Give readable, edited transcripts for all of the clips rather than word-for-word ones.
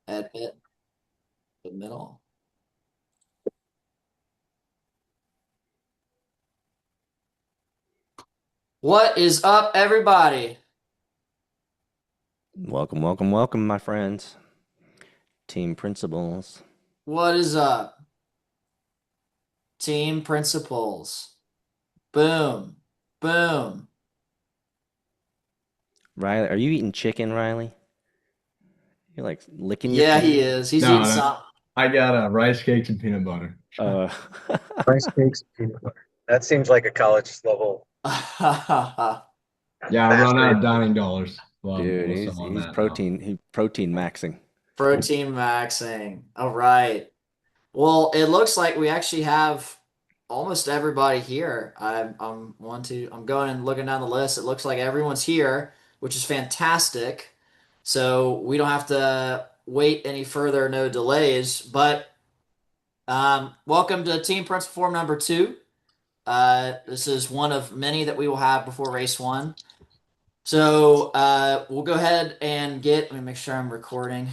Admit the middle. What is up, everybody? Welcome, welcome, welcome, my friends. Team principals. What is up? Team principals. Boom. Boom. Riley, are you eating chicken, Riley? You're like licking your Yeah, he finger. is. He's eating No, no. some. I got rice cakes and peanut butter. Uh, Rice cakes, peanut butter. That seems like a college level Yeah, I fast run out food. of dining dollars. Well, dude, we'll he's sell on he's that now. protein maxing. Protein maxing. All right. Well, it looks like we actually have almost everybody here. I'm going and looking down the list. It looks like everyone's here, which is fantastic. So we don't have to wait any further, no delays. But welcome to Team Principal Form number two. This is one of many that we will have before race one. So we'll go ahead and let me make sure I'm recording.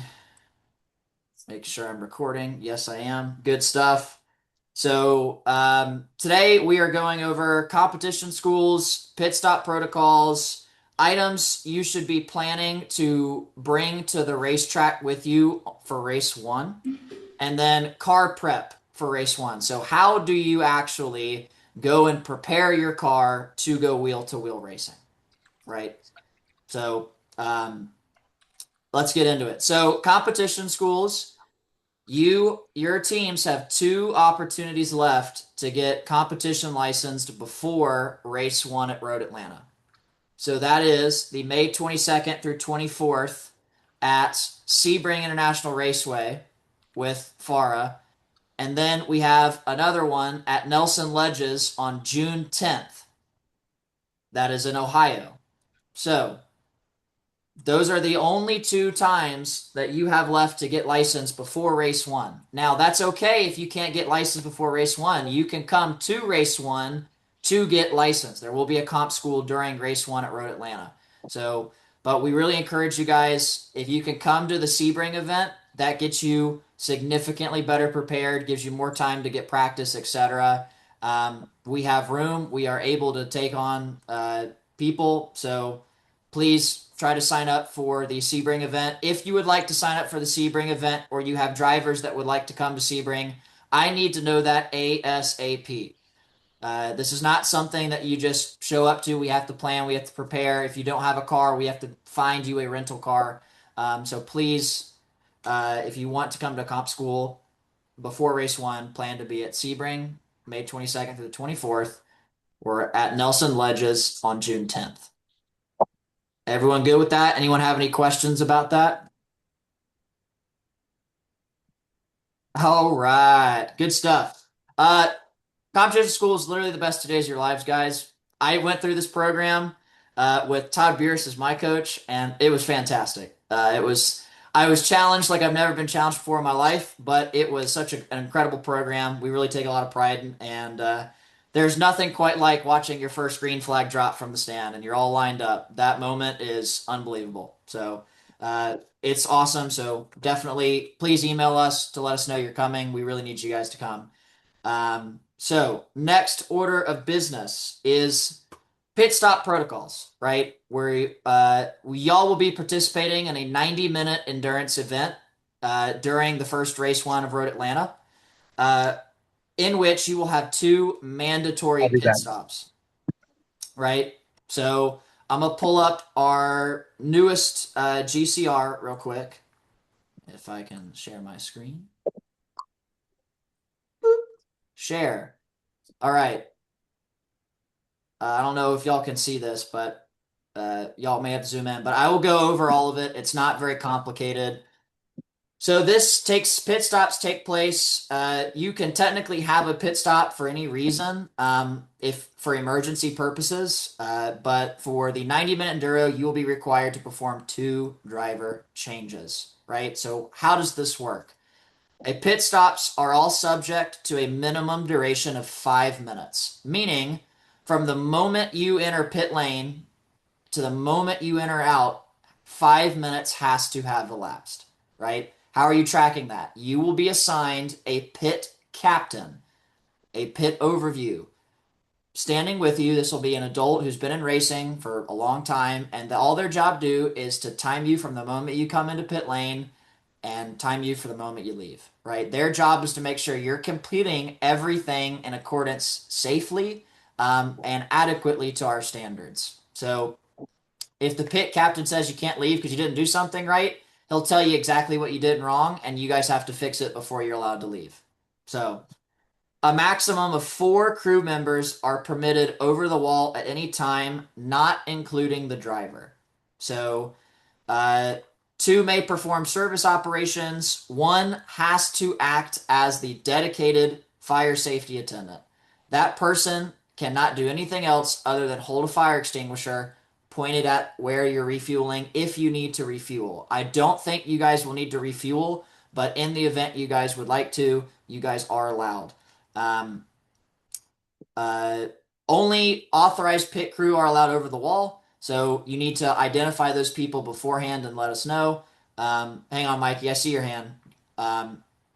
Make sure I'm recording. Yes, I am. Good stuff. So today we are going over competition schools, pit stop protocols, items you should be planning to bring to the racetrack with you for race one, and then car prep for race one. So how do you actually go and prepare your car to go wheel to wheel racing, right? So let's get into it. So competition schools. Your teams have two opportunities left to get competition licensed before race one at Road Atlanta. So that is the May 22nd through 24th at Sebring International Raceway with Farah. And then we have another one at Nelson Ledges on June 10th. That is in Ohio. So those are the only two times that you have left to get licensed before race one. Now, that's okay if you can't get licensed before race one. You can come to race one to get licensed. There will be a comp school during race one at Road Atlanta. So, but we really encourage you guys, if you can come to the Sebring event, that gets you significantly better prepared, gives you more time to get practice, etc. We have room. We are able to take on people. So, please try to sign up for the Sebring event. If you would like to sign up for the Sebring event or you have drivers that would like to come to Sebring, I need to know that ASAP. This is not something that you just show up to. We have to plan, we have to prepare. If you don't have a car, we have to find you a rental car. So please, if you want to come to comp school before race one, plan to be at Sebring May 22nd through the 24th. We're at Nelson Ledges on June 10th. Everyone good with that? Anyone have any questions about that? All right, good stuff. Competition school is literally the best 2 days of your lives, guys. I went through this program with Todd Bierce as my coach, and it was fantastic. I was challenged like I've never been challenged before in my life, but it was such an incredible program. We really take a lot of pride in, and there's nothing quite like watching your first green flag drop from the stand and you're all lined up. That moment is unbelievable. So it's awesome. So definitely please email us to let us know you're coming. We really need you guys to come. So next order of business is pit stop protocols, right? Where y'all will be participating in a 90-minute endurance event during the first race one of Road Atlanta, uh, in which you will have two mandatory I'll be pit back. stops, right? So I'm gonna pull up our newest GCR real quick, if I can share my screen. Boop. Share. All right. I don't know if y'all can see this, but y'all may have to zoom in. But I will go over all of it. It's not very complicated. So this takes pit stops take place. You can technically have a pit stop for any reason, if for emergency purposes. But for the 90-minute enduro, you will be required to perform two driver changes, right? So how does this work? A pit stops are all subject to a minimum duration of 5 minutes, meaning from the moment you enter pit lane to the moment you enter out, 5 minutes has to have elapsed, right? How are you tracking that? You will be assigned a pit captain, a pit overview. Standing with you, this will be an adult who's been in racing for a long time, and all their job do is to time you from the moment you come into pit lane and time you for the moment you leave, right? Their job is to make sure you're completing everything in accordance safely and adequately to our standards. So if the pit captain says you can't leave because you didn't do something right, he'll tell you exactly what you did wrong, and you guys have to fix it before you're allowed to leave. So a maximum of 4 crew members are permitted over the wall at any time, not including the driver. So, uh, 2 may perform service operations. 1 has to act as the dedicated fire safety attendant. That person cannot do anything else other than hold a fire extinguisher pointed at where you're refueling if you need to refuel. I don't think you guys will need to refuel, but in the event you guys would like to, you guys are allowed. Um, uh, Only authorized pit crew are allowed over the wall, so you need to identify those people beforehand and let us know. Hang on, Mikey, I see your hand.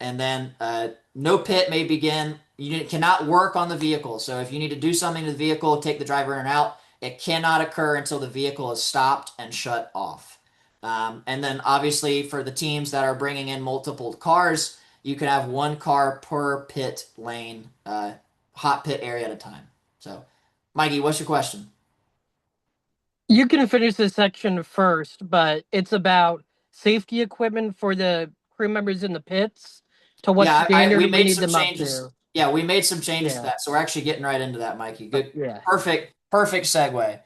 And then no pit may begin. You cannot work on the vehicle. So if you need to do something to the vehicle, take the driver in or out, it cannot occur until the vehicle is stopped and shut off. And then obviously for the teams that are bringing in multiple cars, you can have 1 car per pit lane, hot pit area at a time. So, Mikey, what's your question? You can finish this section first, but it's about safety equipment for the crew members in the pits. To what Yeah, we standard we made need some them up changes. to. Yeah, we made some changes to Yeah, that. So we're actually getting right into that, Mikey. Good, yeah. perfect segue.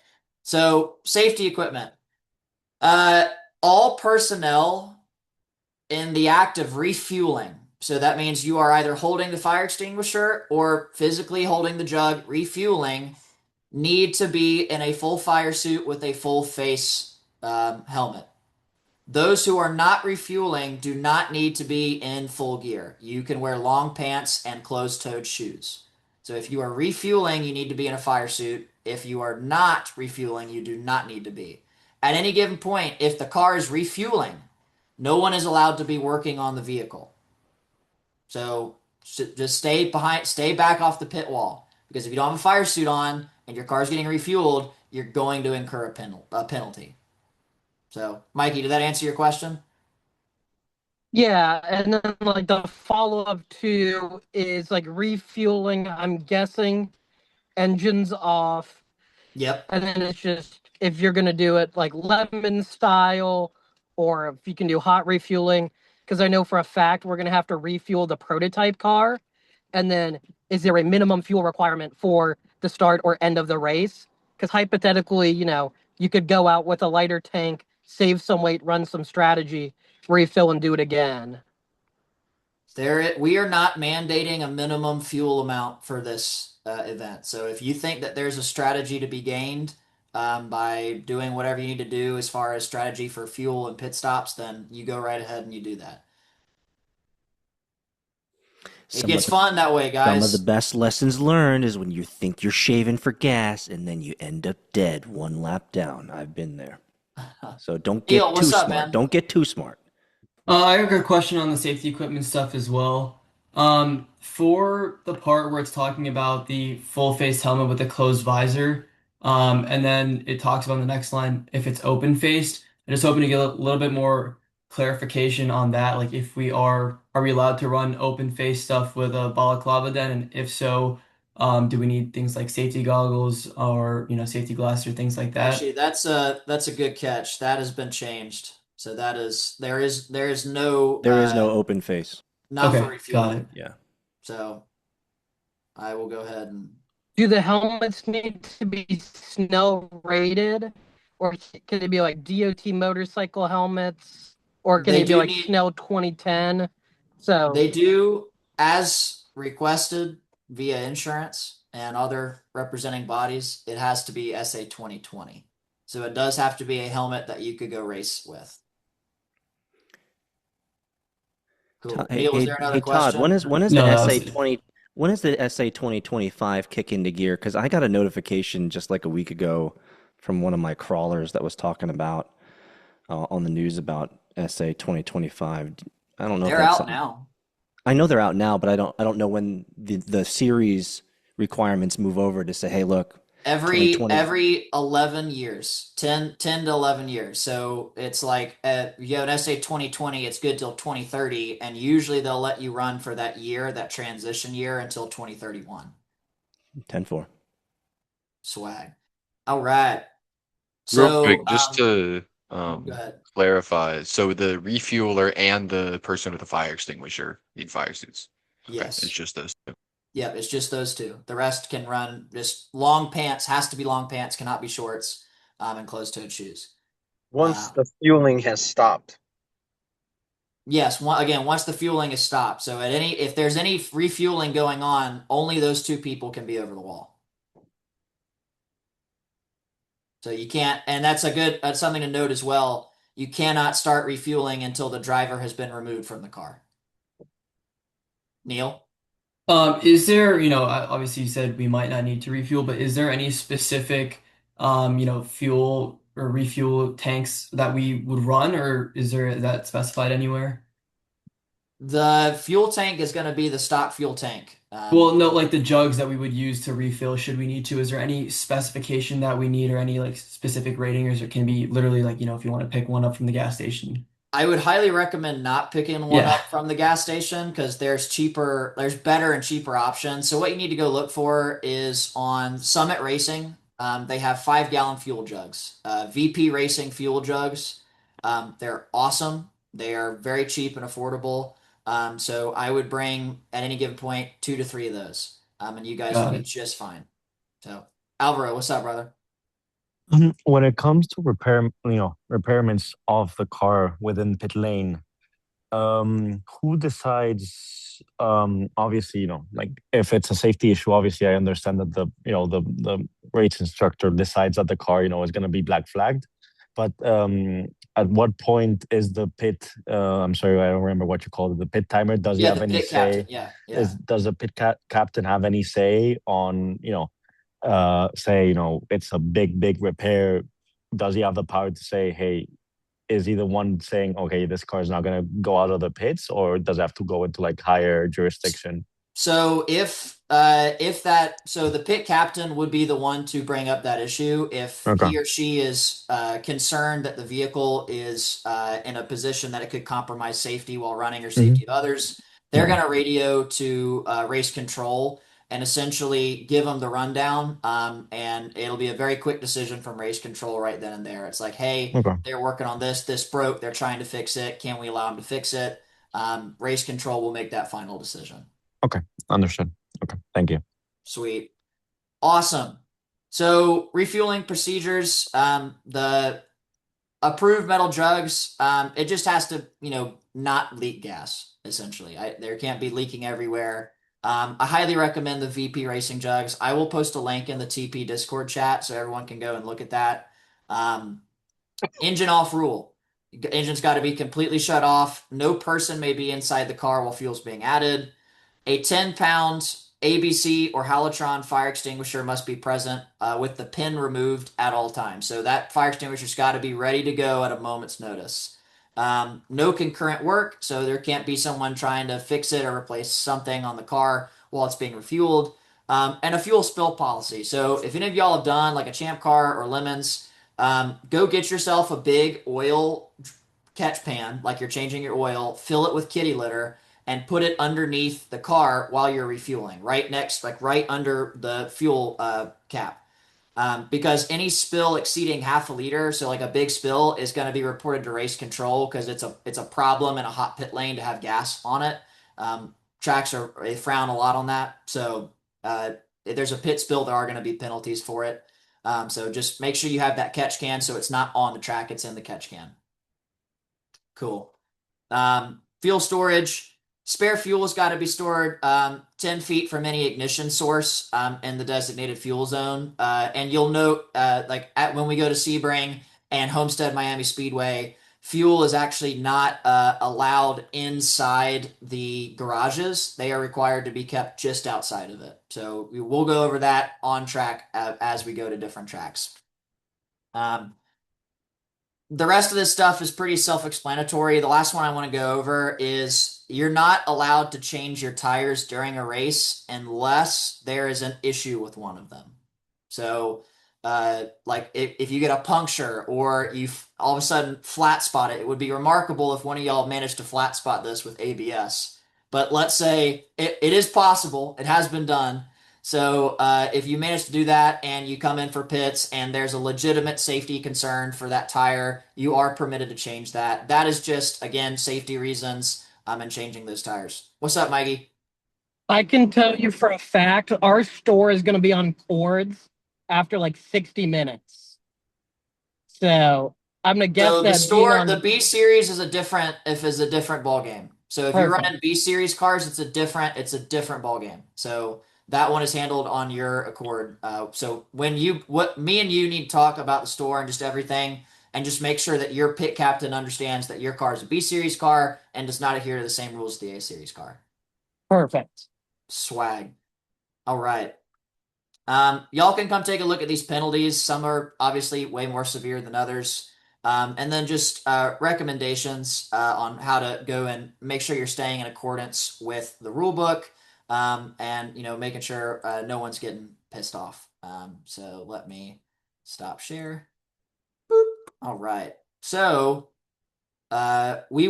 So safety equipment. Uh, all personnel in the act of refueling. So that means you are either holding the fire extinguisher or physically holding the jug, refueling, need to be in a full fire suit with a full face helmet. Those who are not refueling do not need to be in full gear. You can wear long pants and closed-toed shoes. So if you are refueling, you need to be in a fire suit. If you are not refueling, you do not need to be. At any given point, if the car is refueling, no one is allowed to be working on the vehicle. So just stay back off the pit wall. Because if you don't have a fire suit on and your car's getting refueled, you're going to incur a penalty. So, Mikey, did that answer your question? Yeah, and then like the follow-up to is like refueling, I'm guessing, engines off. Yep. And then it's just if you're gonna do it like lemon style, or if you can do hot refueling, because I know for a fact we're gonna have to refuel the prototype car. And then is there a minimum fuel requirement for the start or end of the race? Because hypothetically, you could go out with a lighter tank, save some weight, run some strategy, refill, and do it again. We are not mandating a minimum fuel amount for this event. So if you think that there's a strategy to be gained by doing whatever you need to do as far as strategy for fuel and pit stops, then you go right ahead and you do that. It Some of gets the fun that way, some of the guys. best lessons learned is when you think you're shaving for gas and then you end up dead 1 lap down. I've been there. So don't Neil, get too what's up, smart. man? Don't get too smart. I have a question on the safety equipment stuff as well. For the part where it's talking about the full face helmet with the closed visor, and then it talks about in the next line if it's open faced. I'm just hoping to get a little bit more clarification on that. Like if are we allowed to run open face stuff with a balaclava then? And if so, do we need things like safety goggles or safety glasses or things like that? Actually, that's a good catch. That has been changed. So there is no There is no open face. not for Okay, got refueling. it. Yeah. So I will go ahead and Do the helmets need to be snow rated, or can they be like DOT motorcycle helmets, or can they they be do like need Snell 2010? So they do as requested via insurance and other representing bodies, it has to be SA 2020. So it does have to be a helmet that you could go race with. Cool. Hey, Neil, was hey, there another hey, Todd. When question? is when is No, the that was SA it. 20? When is the SA 2025 kick into gear? Because I got a notification just like a week ago from one of my crawlers that was talking about on the news about SA 2025. I don't know if They're that's out something. now. I know they're out now, but I don't know when the series requirements move over to say, hey, look, Every 2020. 11 years, 10 to 11 years. So it's like you have an SA 2020, it's good till 2030, and usually they'll let you run for that year, that transition year until 2031. 10-4. Swag. All right. Real So quick, just to go ahead. clarify, so the refueler and the person with the fire extinguisher need fire suits. Okay, it's Yes. just those two. Yep, it's just those two. The rest can run just long pants, has to be long pants, cannot be shorts, and closed-toed shoes. Once the fueling has stopped. Yes, again, once the fueling is stopped. So if there's any refueling going on, only those two people can be over the wall. So you can't, and that's something to note as well. You cannot start refueling until the driver has been removed from the car. Neil? Is there, obviously you said we might not need to refuel, but is there any specific, fuel or refuel tanks that we would run, or is that specified anywhere? The fuel tank is going to be the stock fuel tank. Well, no, like the jugs that we would use to refill, should we need to, is there any specification that we need or any like specific rating, or is it can be literally like, if you want to pick one up from the gas station? I would highly recommend not picking one Yeah. up from the gas station because there's better and cheaper options. So what you need to go look for is on Summit Racing. They have 5 gallon fuel jugs, VP Racing fuel jugs. They're awesome. They are very cheap and affordable. So I would bring at any given point 2 to 3 of those, and you guys will Got be it. just fine. So Alvaro, what's up, brother? When it comes to repairments of the car within pit lane, who decides? Obviously, like if it's a safety issue, obviously I understand that the race instructor decides that the car, is going to be black flagged. But at what point is the pit? I'm sorry, I don't remember what you called it. The pit timer. Does he Yeah, have the any pit captain. say? Yeah, yeah. Does the captain have any say on say it's a big repair? Does he have the power to say, hey, is he the one saying, okay, this car is not going to go out of the pits, or does it have to go into like higher jurisdiction? So so the pit captain would be the one to bring up that issue if Okay. he or she is concerned that the vehicle is in a position that it could compromise safety while running or Hmm. safety of others. They're Yeah. going to radio to race control and essentially give them the rundown. And it'll be a very quick decision from race control right then and there. It's like, hey, Okay. they're working on this. This broke. They're trying to fix it. Can we allow them to fix it? Race control will make that final decision. Okay. Understood. Okay. Thank you. Sweet. Awesome. So refueling procedures, the approved metal jugs, it just has to, not leak gas, essentially. There can't be leaking everywhere. I highly recommend the VP Racing jugs. I will post a link in the TP Discord chat so everyone can go and look at that. Um, Engine off rule. Engine's got to be completely shut off. No person may be inside the car while fuel's being added. A 10-pound ABC or Halotron fire extinguisher must be present with the pin removed at all times. So that fire extinguisher's got to be ready to go at a moment's notice. No concurrent work, so there can't be someone trying to fix it or replace something on the car while it's being refueled. And a fuel spill policy. So if any of y'all have done like a Champ Car or Lemons, go get yourself a big oil catch pan, like you're changing your oil, fill it with kitty litter, and put it underneath the car while you're refueling, right next, like right under the fuel cap. Because any spill exceeding half a liter, so like a big spill, is going to be reported to race control because it's a problem in a hot pit lane to have gas on it. Tracks they frown a lot on that. So if there's a pit spill, there are going to be penalties for it. So just make sure you have that catch can so it's not on the track, it's in the catch can. Cool. Fuel storage. Spare fuel has got to be stored 10 feet from any ignition source in the designated fuel zone. And you'll note, when we go to Sebring and Homestead Miami Speedway, fuel is actually not allowed inside the garages. They are required to be kept just outside of it. So we'll go over that on track as we go to different tracks. The rest of this stuff is pretty self-explanatory. The last one I want to go over is you're not allowed to change your tires during a race unless there is an issue with one of them. So, like if you get a puncture or you all of a sudden flat spot it, it would be remarkable if one of y'all managed to flat spot this with ABS. But let's say it is possible, it has been done. So if you manage to do that and you come in for pits and there's a legitimate safety concern for that tire, you are permitted to change that. That is just, again, safety reasons and changing those tires. What's up, Mikey? I can tell you for a fact, our store is going to be on cords after like 60 minutes. So I'm going to guess So the that being store, the on B series is a different ball game. So if you're perfect. running B series cars, it's a different ball game. So that one is handled on your accord. So when what me and you need to talk about the store and just everything, and just make sure that your pit captain understands that your car is a B series car and does not adhere to the same rules as the A series car. Perfect. Swag. All right. Y'all can come take a look at these penalties. Some are obviously way more severe than others. And then just recommendations on how to go and make sure you're staying in accordance with the rule book and making sure no one's getting pissed off. So let me stop share. Boop. All right. So we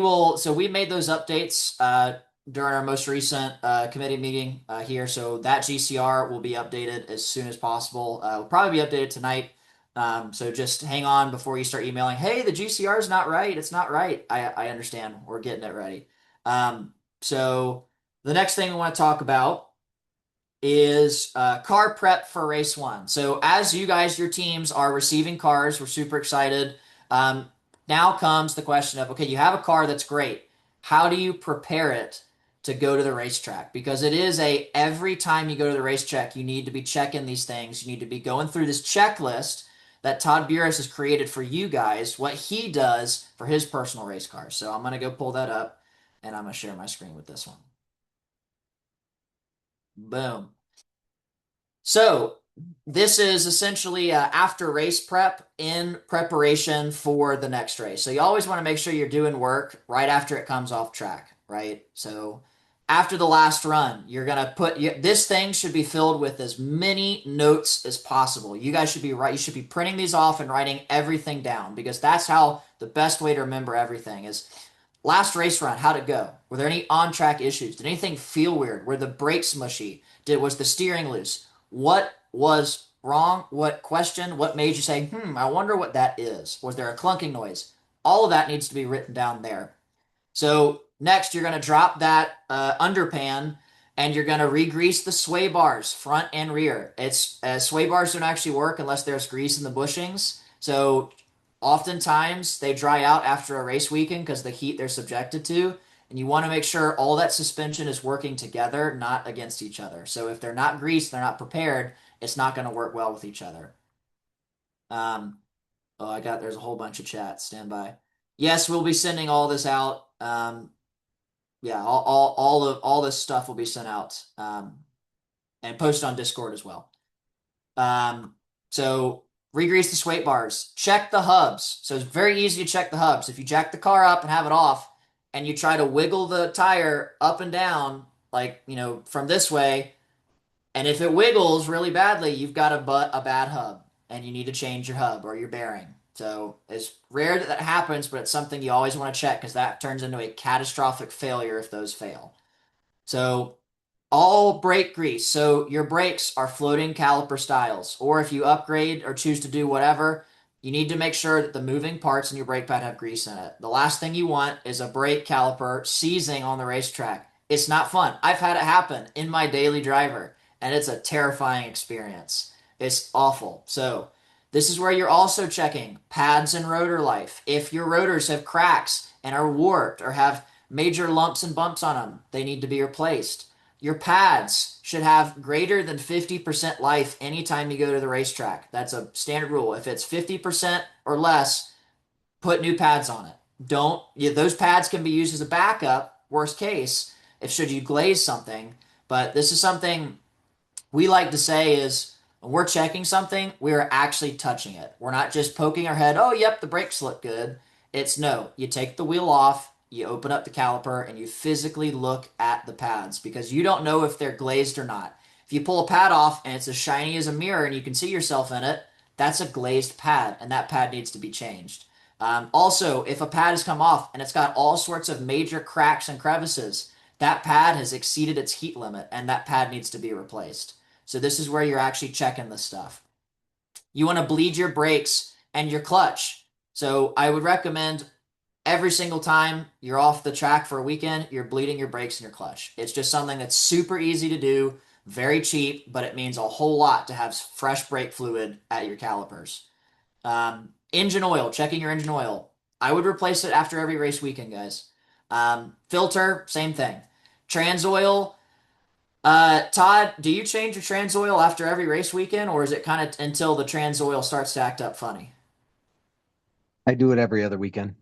made those updates during our most recent committee meeting here. So that GCR will be updated as soon as possible. Will probably be updated tonight. So just hang on before you start emailing. Hey, the GCR is not right. It's not right. I understand. We're getting it ready. So the next thing we want to talk about is car prep for race one. So as you guys, your teams are receiving cars, we're super excited. Um, Now comes the question of, okay, you have a car that's great. How do you prepare it to go to the racetrack? Because it is every time you go to the racetrack, you need to be checking these things. You need to be going through this checklist that Todd Burris has created for you guys, what he does for his personal race cars. So I'm going to go pull that up and I'm going to share my screen with this one. Boom. So this is essentially after race prep in preparation for the next race. So you always want to make sure you're doing work right after it comes off track, right? So after the last run, you're going to this thing should be filled with as many notes as possible. You guys should be you should be printing these off and writing everything down because that's how the best way to remember everything is. Last race run, how'd it go? Were there any on-track issues? Did anything feel weird? Were the brakes mushy? Was the steering loose? What was wrong? What question? What made you say, I wonder what that is? Was there a clunking noise? All of that needs to be written down there. So next, you're going to drop that underpan and you're going to re-grease the sway bars, front and rear. Sway bars don't actually work unless there's grease in the bushings. So oftentimes they dry out after a race weekend because the heat they're subjected to. And you want to make sure all that suspension is working together, not against each other. So if they're not greased, they're not prepared, it's not going to work well with each other. There's a whole bunch of chats. Stand by. Yes, we'll be sending all this out. Yeah, all this stuff will be sent out and posted on Discord as well. So re-grease the sway bars. Check the hubs. So it's very easy to check the hubs. If you jack the car up and have it off, and you try to wiggle the tire up and down, like from this way, and if it wiggles really badly, you've got a bad hub, and you need to change your hub or your bearing. So it's rare that happens, but it's something you always want to check because that turns into a catastrophic failure if those fail. So all brake grease. So your brakes are floating caliper styles, or if you upgrade or choose to do whatever, you need to make sure that the moving parts in your brake pad have grease in it. The last thing you want is a brake caliper seizing on the racetrack. It's not fun. I've had it happen in my daily driver, and it's a terrifying experience. It's awful. So this is where you're also checking pads and rotor life. If your rotors have cracks and are warped or have major lumps and bumps on them, they need to be replaced. Your pads should have greater than 50% life anytime you go to the racetrack. That's a standard rule. If it's 50% or less, put new pads on it. Those pads can be used as a backup, worst case, if should you glaze something. But this is something we like to say is When we're checking something, we are actually touching it. We're not just poking our head, oh, yep, the brakes look good. It's no, you take the wheel off, you open up the caliper, and you physically look at the pads because you don't know if they're glazed or not. If you pull a pad off and it's as shiny as a mirror and you can see yourself in it, that's a glazed pad, and that pad needs to be changed. Also, if a pad has come off and it's got all sorts of major cracks and crevices, that pad has exceeded its heat limit and that pad needs to be replaced. So this is where you're actually checking this stuff. You want to bleed your brakes and your clutch. So I would recommend every single time you're off the track for a weekend, you're bleeding your brakes and your clutch. It's just something that's super easy to do, very cheap, but it means a whole lot to have fresh brake fluid at your calipers. Engine oil, checking your engine oil. I would replace it after every race weekend, guys. Filter, same thing. Trans oil, Todd, do you change your trans oil after every race weekend, or is it kind of until the trans oil starts to act up funny? I do it every other weekend.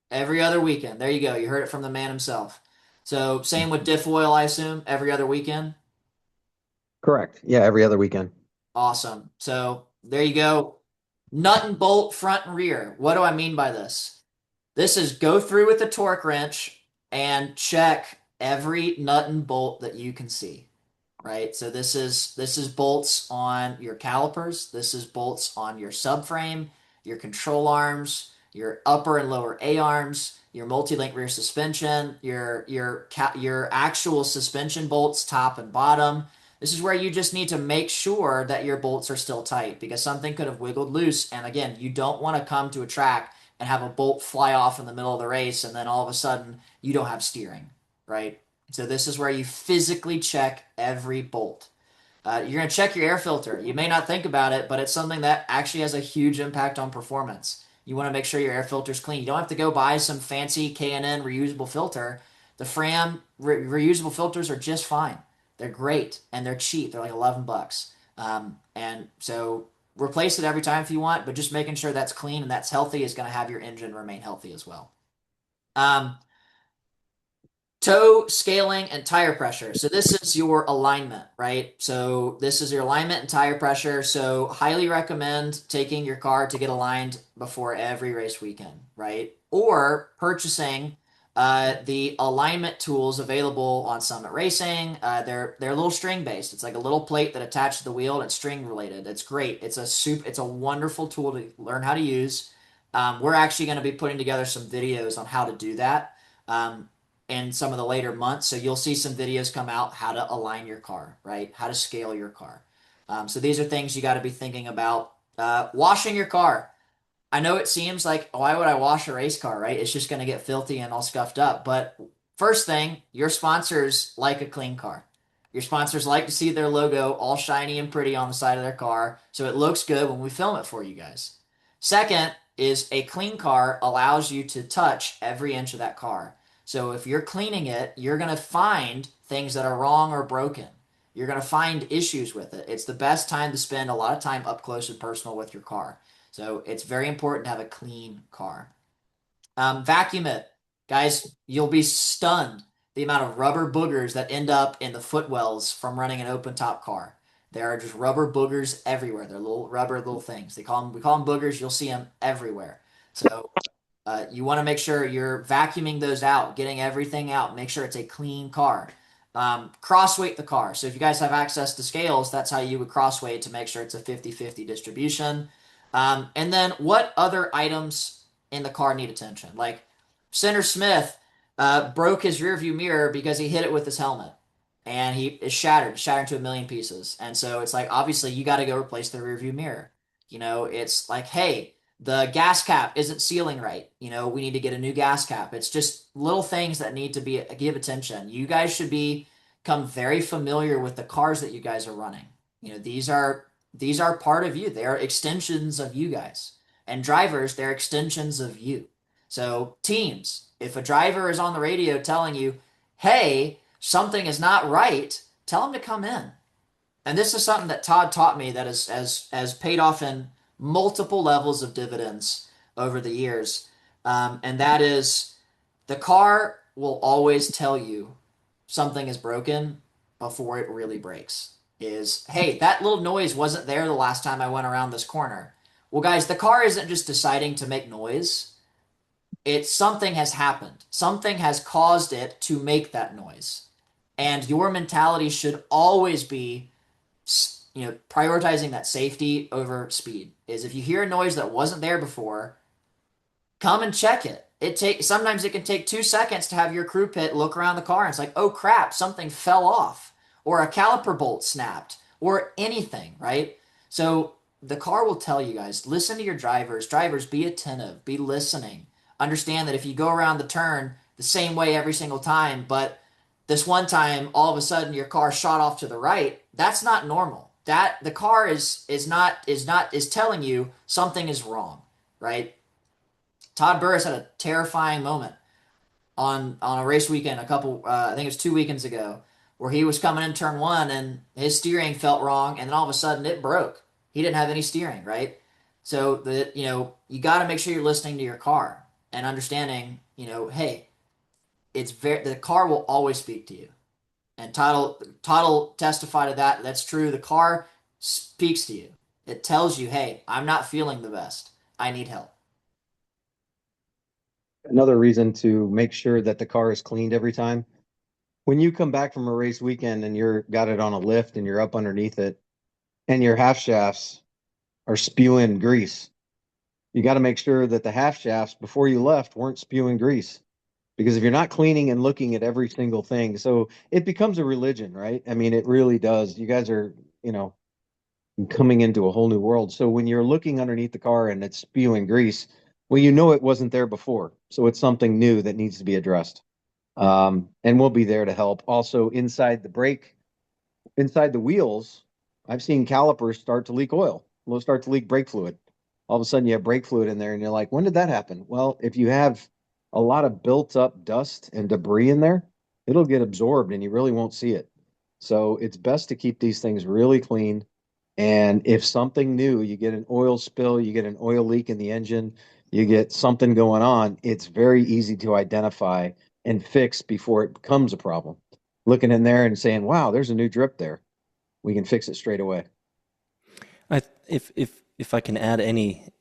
Every other weekend. There you go. You heard it from the man himself. So same with diff oil, I assume, every other weekend. Correct. Yeah, every other weekend. Awesome. So there you go. Nut and bolt front and rear. What do I mean by this? This is go through with the torque wrench and check every nut and bolt that you can see. Right? So this is bolts on your calipers, this is bolts on your subframe, your control arms, your upper and lower A arms, your multi-link rear suspension, your actual suspension bolts top and bottom. This is where you just need to make sure that your bolts are still tight because something could have wiggled loose. And again, you don't want to come to a track and have a bolt fly off in the middle of the race and then all of a sudden you don't have steering, right? So this is where you physically check every bolt. You're going to check your air filter. You may not think about it, but it's something that actually has a huge impact on performance. You want to make sure your air filter is clean. You don't have to go buy some fancy K&N reusable filter. The Fram reusable filters are just fine. They're great and they're cheap. They're like 11 bucks. And so replace it every time if you want, but just making sure that's clean and that's healthy is going to have your engine remain healthy as well. Toe scaling and tire pressure. So this is your alignment, right? So this is your alignment and tire pressure. So highly recommend taking your car to get aligned before every race weekend, right? Or purchasing the alignment tools available on Summit Racing. They're a little string based. It's like a little plate that attaches to the wheel and it's string related. It's great. It's a wonderful tool to learn how to use. We're actually going to be putting together some videos on how to do that. In some of the later months. So you'll see some videos come out how to align your car, right? How to scale your car. So these are things you got to be thinking about. Washing your car. I know it seems like, why would I wash a race car, right? It's just going to get filthy and all scuffed up. But first thing, your sponsors like a clean car. Your sponsors like to see their logo all shiny and pretty on the side of their car. So it looks good when we film it for you guys. Second is a clean car allows you to touch every inch of that car. So if you're cleaning it, you're going to find things that are wrong or broken. You're going to find issues with it. It's the best time to spend a lot of time up close and personal with your car. So it's very important to have a clean car. Vacuum it. Guys, you'll be stunned the amount of rubber boogers that end up in the footwells from running an open top car. There are just rubber boogers everywhere. They're little rubber little things. We call them boogers. You'll see them everywhere. So you want to make sure you're vacuuming those out, getting everything out. Make sure it's a clean car. Crossweight the car. So if you guys have access to scales, that's how you would crossweight to make sure it's a 50-50 distribution. And then what other items in the car need attention? Like Center Smith broke his rearview mirror because he hit it with his helmet. And he is shattered to a million pieces. And so it's like, obviously, you got to go replace the rearview mirror. It's like, hey, the gas cap isn't sealing right. We need to get a new gas cap. It's just little things that need to give attention. You guys should become very familiar with the cars that you guys are running. These are part of you. They are extensions of you guys. And drivers, they're extensions of you. So teams, if a driver is on the radio telling you, hey, something is not right, tell them to come in. And this is something that Todd taught me that has paid off in multiple levels of dividends over the years. And that is the car will always tell you something is broken before it really breaks. is, hey, that little noise wasn't there the last time I went around this corner. Well, guys, the car isn't just deciding to make noise. It's something has happened. Something has caused it to make that noise. And your mentality should always be, prioritizing that safety over speed. Is if you hear a noise that wasn't there before, come and check it. Sometimes it can take 2 seconds to have your crew pit look around the car and it's like, oh crap, something fell off, or a caliper bolt snapped, or anything, right? So the car will tell you guys, listen to your drivers. Drivers, be attentive, be listening. Understand that if you go around the turn the same way every single time, but this one time all of a sudden your car shot off to the right, that's not normal. That the car is telling you something is wrong, right? Todd Burris had a terrifying moment on a race weekend I think it was 2 weekends ago, where he was coming in turn one and his steering felt wrong, and then all of a sudden it broke. He didn't have any steering, right? So you got to make sure you're listening to your car and understanding, hey, the car will always speak to you, and Todd will testify to that. That's true. The car speaks to you. It tells you, hey, I'm not feeling the best. I need help. Another reason to make sure that the car is cleaned every time. When you come back from a race weekend and you're got it on a lift and you're up underneath it and your half shafts are spewing grease, you got to make sure that the half shafts before you left weren't spewing grease. Because if you're not cleaning and looking at every single thing, so it becomes a religion, right? I mean, it really does. You guys are, coming into a whole new world. So when you're looking underneath the car and it's spewing grease, well, you know it wasn't there before. So it's something new that needs to be addressed. And we'll be there to help. Also, inside the wheels, I've seen calipers start to leak oil. They'll start to leak brake fluid. All of a sudden, you have brake fluid in there, and you're like, when did that happen? Well, if you have a lot of built up dust and debris in there, it'll get absorbed and you really won't see it. So it's best to keep these things really clean. And if something new, you get an oil spill, you get an oil leak in the engine, you get something going on, it's very easy to identify and fix before it becomes a problem. Looking in there and saying, wow, there's a new drip there. We can fix it straight away. If I can add any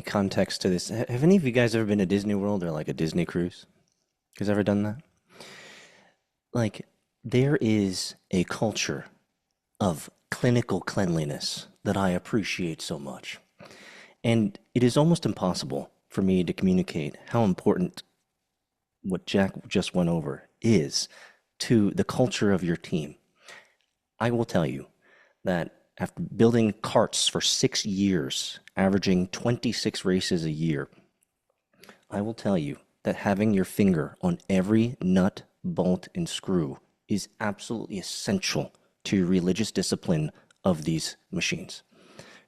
context to this, have any of you guys ever been to Disney World or like a Disney cruise? You guys ever done that? Like, there is a culture of clinical cleanliness that I appreciate so much. And it is almost impossible for me to communicate how important what Jack just went over is to the culture of your team. I will tell you that after building carts for 6 years, averaging 26 races a year, I will tell you that having your finger on every nut, bolt, and screw is absolutely essential to your religious discipline of these machines.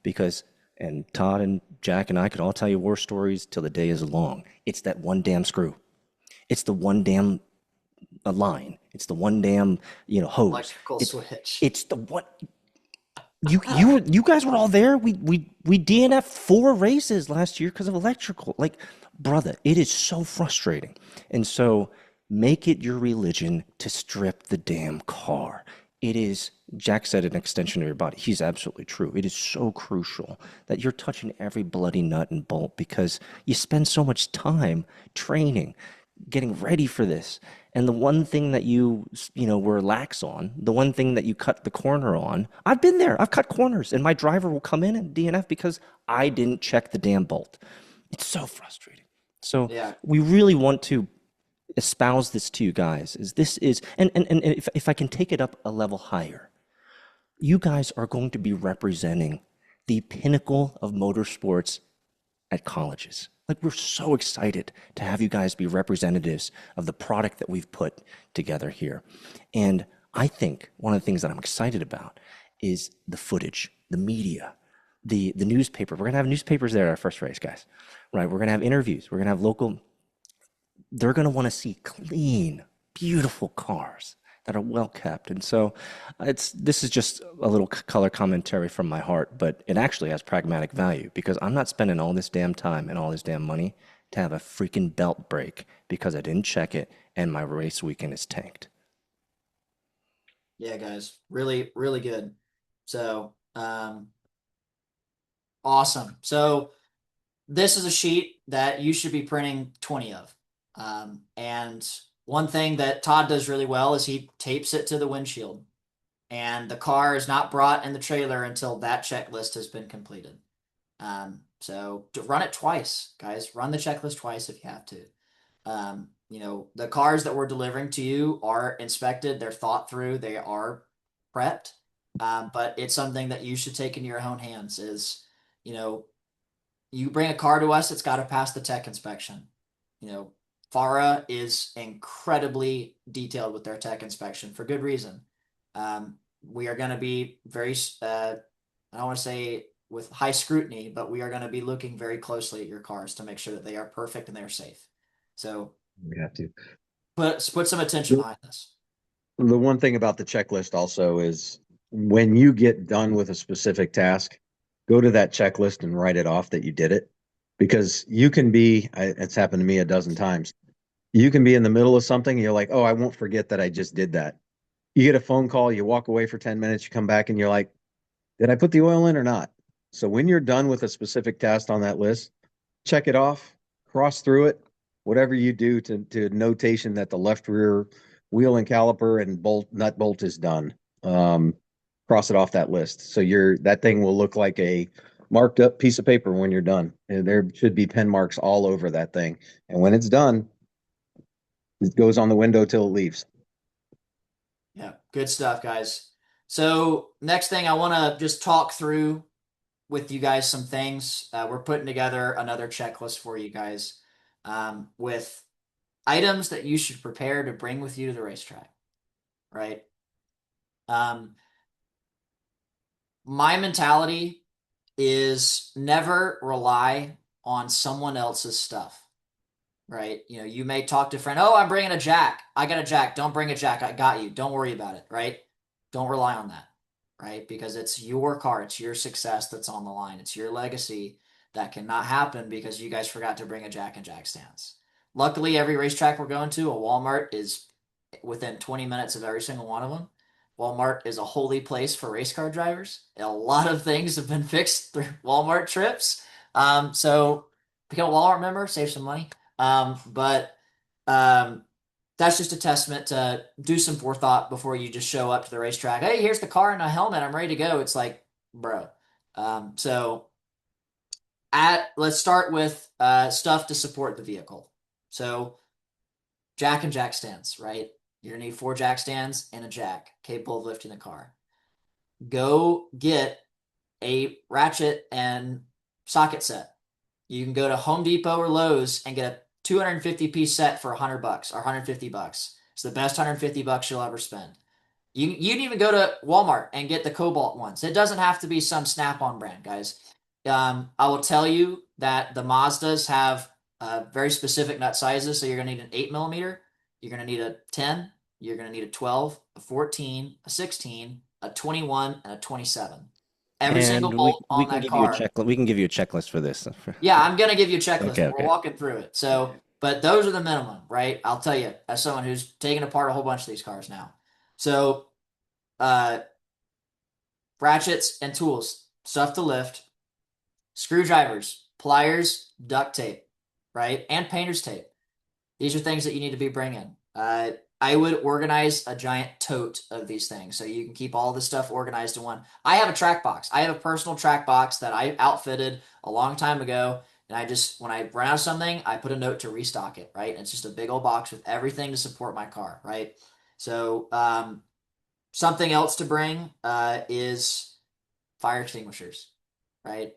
Because, and Todd and Jack and I could all tell you war stories till the day is long. It's that one damn screw. It's the one damn line. It's the one damn hose. Electrical switch. It's the one. You guys were all there. We DNF 4 races last year because of electrical. Like, brother, it is so frustrating. And so make it your religion to strip the damn car. It is, Jack said, an extension of your body. He's absolutely true. It is so crucial that you're touching every bloody nut and bolt because you spend so much time training, getting ready for this. And the one thing that you were lax on, the one thing that you cut the corner on, I've been there. I've cut corners, and my driver will come in and DNF because I didn't check the damn bolt. It's so frustrating. So Yeah. we really want to espouse this to you guys. And if I can take it up a level higher, you guys are going to be representing the pinnacle of motorsports at colleges. Like, we're so excited to have you guys be representatives of the product that we've put together here. And I think one of the things that I'm excited about is the footage, the media, the newspaper. We're going to have newspapers there at our first race, guys. Right? We're going to have interviews. We're going to have local. They're going to want to see clean, beautiful cars that are well kept. And so this is just a little color commentary from my heart, but it actually has pragmatic value because I'm not spending all this damn time and all this damn money to have a freaking belt break because I didn't check it and my race weekend is tanked. Yeah, guys, really, really good. So, awesome. So this is a sheet that you should be printing 20 of. And one thing that Todd does really well is he tapes it to the windshield, and the car is not brought in the trailer until that checklist has been completed. So to run it twice, guys. Run the checklist twice if you have to. The cars that we're delivering to you are inspected, they're thought through, they are prepped. But it's something that you should take into your own hands is, you know, you bring a car to us, it's got to pass the tech inspection. You know, FARA is incredibly detailed with their tech inspection for good reason. We are going to be very, I don't want to say with high scrutiny, but we are going to be looking very closely at your cars to make sure that they are perfect and they're safe. So We have to. put some attention behind this. The one thing about the checklist also is when you get done with a specific task, go to that checklist and write it off that you did it. Because you can be, it's happened to me a dozen times. You can be in the middle of something and you're like, oh, I won't forget that I just did that. You get a phone call, you walk away for 10 minutes, you come back and you're like, did I put the oil in or not? So when you're done with a specific task on that list, check it off, cross through it, whatever you do to notation that the left rear wheel and caliper and nut bolt is done. Um, Cross it off that list. So that thing will look like a marked up piece of paper when you're done. And there should be pen marks all over that thing. And when it's done, it goes on the window till it leaves. Yeah, good stuff, guys. So next thing I want to just talk through with you guys some things. We're putting together another checklist for you guys with items that you should prepare to bring with you to the racetrack, right? My mentality is never rely on someone else's stuff, right? You may talk to a friend, oh, I'm bringing a jack. I got a jack. Don't bring a jack. I got you. Don't worry about it, right? Don't rely on that, right? Because it's your car, it's your success that's on the line. It's your legacy that cannot happen because you guys forgot to bring a jack and jack stands. Luckily, every racetrack we're going to, a Walmart is within 20 minutes of every single one of them. Walmart is a holy place for race car drivers. A lot of things have been fixed through Walmart trips. So become a Walmart member, save some money. But that's just a testament to do some forethought before you just show up to the racetrack. Hey, here's the car and a helmet. I'm ready to go. It's like, bro. So let's start with stuff to support the vehicle. So jack and jack stands, right? You're gonna need 4 jack stands and a jack capable of lifting the car. Go get a ratchet and socket set. You can go to Home Depot or Lowe's and get a 250 piece set for $100 or $150. It's the best $150 you'll ever spend. You can even go to Walmart and get the Cobalt ones. It doesn't have to be some Snap-on brand, guys. I will tell you that the Mazdas have very specific nut sizes. So you're going to need an 8 millimeter. You're going to need a 10. You're going to need a 12, a 14, a 16, a 21, and a 27. Every single And we bolt we on can that give you a car. checklist. We can give you a checklist for this. Yeah, I'm going to give you a checklist. Okay, We're okay. walking through it. So, but those are the minimum, right? I'll tell you, as someone who's taken apart a whole bunch of these cars now. So, uh, ratchets and tools, stuff to lift, screwdrivers, pliers, duct tape, right? And painter's tape. These are things that you need to be bringing. I would organize a giant tote of these things so you can keep all this stuff organized in one. I have a track box. I have a personal track box that I outfitted a long time ago. And I just, when I run out of something, I put a note to restock it, right? And it's just a big old box with everything to support my car, right? So, something else to bring is fire extinguishers, right?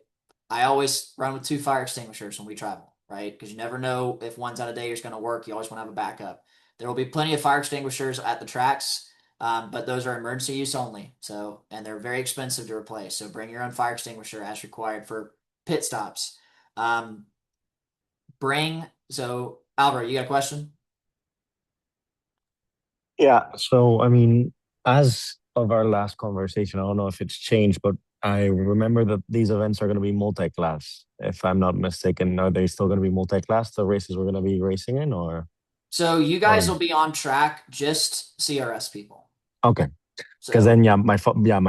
I always run with 2 fire extinguishers when we travel, right? Because you never know if one's out of date or it's going to work. You always want to have a backup. There will be plenty of fire extinguishers at the tracks, but those are emergency use only. So, and they're very expensive to replace. So bring your own fire extinguisher as required for pit stops. Um, so Albert, you got a question? Yeah. So, I mean, as of our last conversation, I don't know if it's changed, but I remember that these events are going to be multi-class. If I'm not mistaken, are they still going to be multi-class, the races we're going to be racing in, So you or guys will be on track, just CRS people. okay. Because So then, my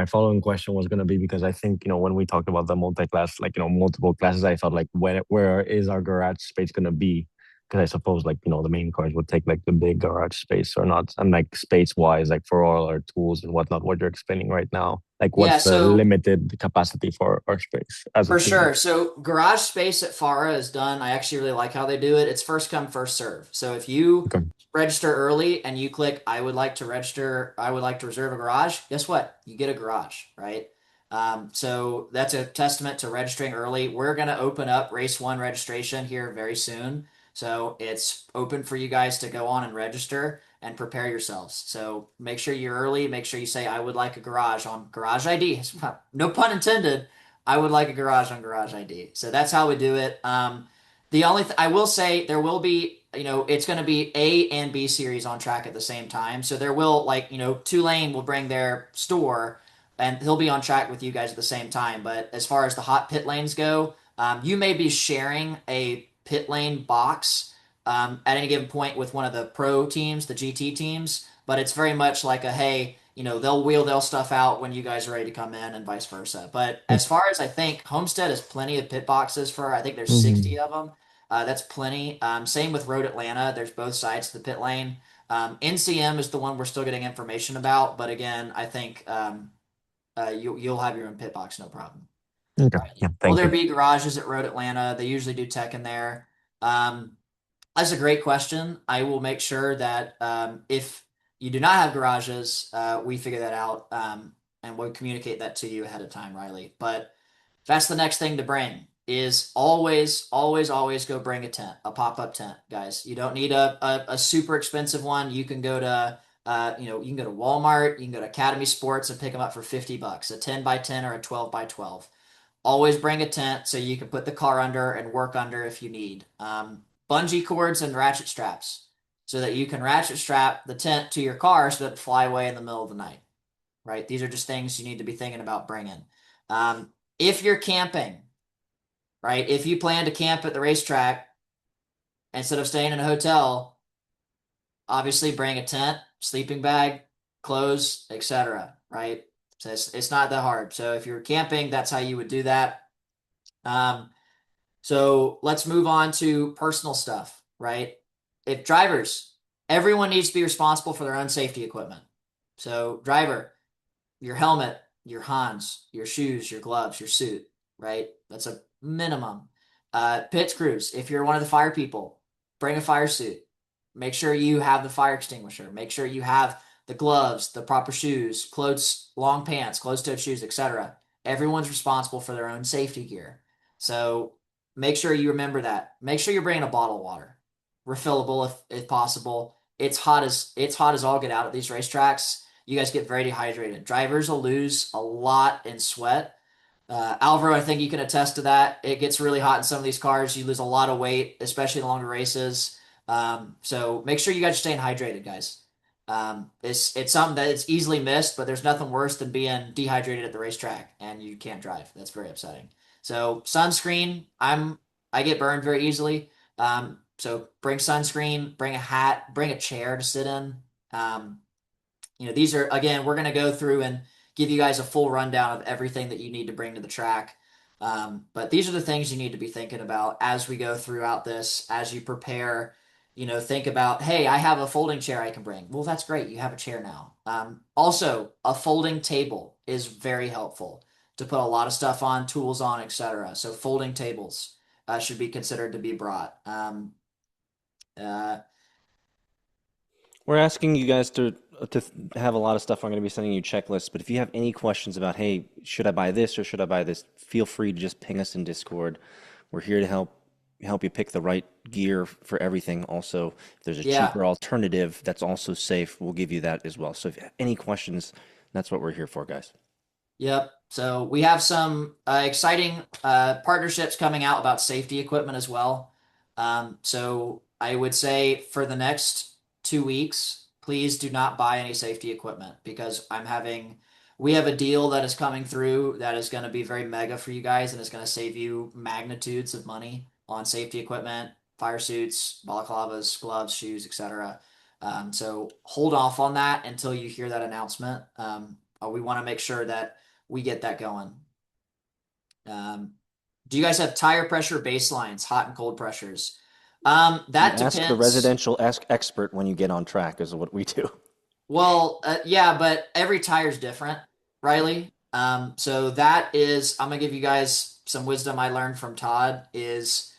following question was gonna be, because I think, when we talked about the multi-class, like, multiple classes, I felt like, where is our garage space gonna be? Because I suppose, like, the main cars would take like the big garage space or not, and like space wise, like for all our tools and whatnot, what you're explaining right now, like yeah, what's the so limited capacity for our space as a for team? sure. So garage space at Fara is done. I actually really like how they do it. It's first come, first serve. So if you Okay. register early and you click, I would like to register, I would like to reserve a garage, guess what? You get a garage, right? So that's a testament to registering early. We're going to open up race one registration here very soon. So it's open for you guys to go on and register and prepare yourselves. So make sure you're early. Make sure you say, I would like a garage on garage ID. No pun intended. I would like a garage on Garage ID. So that's how we do it. The only I will say there will be, it's going to be A and B series on track at the same time. So there will Tulane will bring their store and he'll be on track with you guys at the same time. But as far as the hot pit lanes go, you may be sharing a pit lane box at any given point with one of the pro teams, the GT teams. But it's very much like a hey, they'll wheel their stuff out when you guys are ready to come in and vice versa. But as far as I think, Homestead has plenty of pit boxes I think there's Mm-hmm. 60 of them. That's plenty. Same with Road Atlanta. There's both sides to the pit lane. NCM is the one we're still getting information about, but again, I think you'll have your own pit box, no problem. Okay. Right. Yeah. Will Thank there you. be garages at Road Atlanta? They usually do tech in there. Um, that's a great question. I will make sure that if you do not have garages, we figure that out and we'll communicate that to you ahead of time, Riley. But that's the next thing to bring is always, always, always go bring a tent, a pop-up tent, guys. You don't need a super expensive one. You can go to you can go to Walmart, you can go to Academy Sports and pick them up for $50, a 10 by 10 or a 12 by 12. Always bring a tent so you can put the car under and work under if you need. Bungee cords and ratchet straps so that you can ratchet strap the tent to your car so that it fly away in the middle of the night, right? These are just things you need to be thinking about bringing. If you're camping, right? If you plan to camp at the racetrack instead of staying in a hotel, obviously bring a tent, sleeping bag, clothes, etc., right? So it's not that hard. So if you're camping, that's how you would do that. Um, So let's move on to personal stuff, right? If drivers, everyone needs to be responsible for their own safety equipment. So, driver, your helmet, your Hans, your shoes, your gloves, your suit, right? That's a minimum. Pits crews, if you're one of the fire people, bring a fire suit. Make sure you have the fire extinguisher. Make sure you have the gloves, the proper shoes, clothes, long pants, closed-toed shoes, etc. Everyone's responsible for their own safety gear. So make sure you remember that. Make sure you're bringing a bottle of water, refillable if possible. It's hot as all get out at these racetracks. You guys get very dehydrated. Drivers will lose a lot in sweat. Alvaro, I think you can attest to that. It gets really hot in some of these cars. You lose a lot of weight, especially in the longer races. So make sure you guys are staying hydrated, guys. It's something that it's easily missed, but there's nothing worse than being dehydrated at the racetrack and you can't drive. That's very upsetting. So sunscreen, I get burned very easily. So bring sunscreen, bring a hat, bring a chair to sit in. Um, these are, again, we're going to go through and give you guys a full rundown of everything that you need to bring to the track. But these are the things you need to be thinking about as we go throughout this, as you prepare. Think about, hey, I have a folding chair I can bring. Well, that's great. You have a chair now. Also, a folding table is very helpful to put a lot of stuff on, tools on, etc. So folding tables should be considered to be brought. Uh, We're asking you guys to have a lot of stuff. I'm going to be sending you checklists, but if you have any questions about, hey, should I buy this or should I buy this, feel free to just ping us in Discord. We're here to help you pick the right gear for everything. Also, if there's a yeah, cheaper alternative that's also safe, we'll give you that as well. So if you have any questions, that's what we're here for, guys. Yep. So we have some exciting partnerships coming out about safety equipment as well. So I would say for the next 2 weeks, please do not buy any safety equipment because we have a deal that is coming through that is going to be very mega for you guys and is going to save you magnitudes of money on safety equipment, fire suits, balaclavas, gloves, shoes, etc. So hold off on that until you hear that announcement. We want to make sure that we get that going. Do you guys have tire pressure baselines, hot and cold pressures? You That ask the depends. residential ask expert when you get on track, is what we do. Well, yeah, but every tire is different, Riley. So that is, I'm gonna give you guys some wisdom I learned from Todd is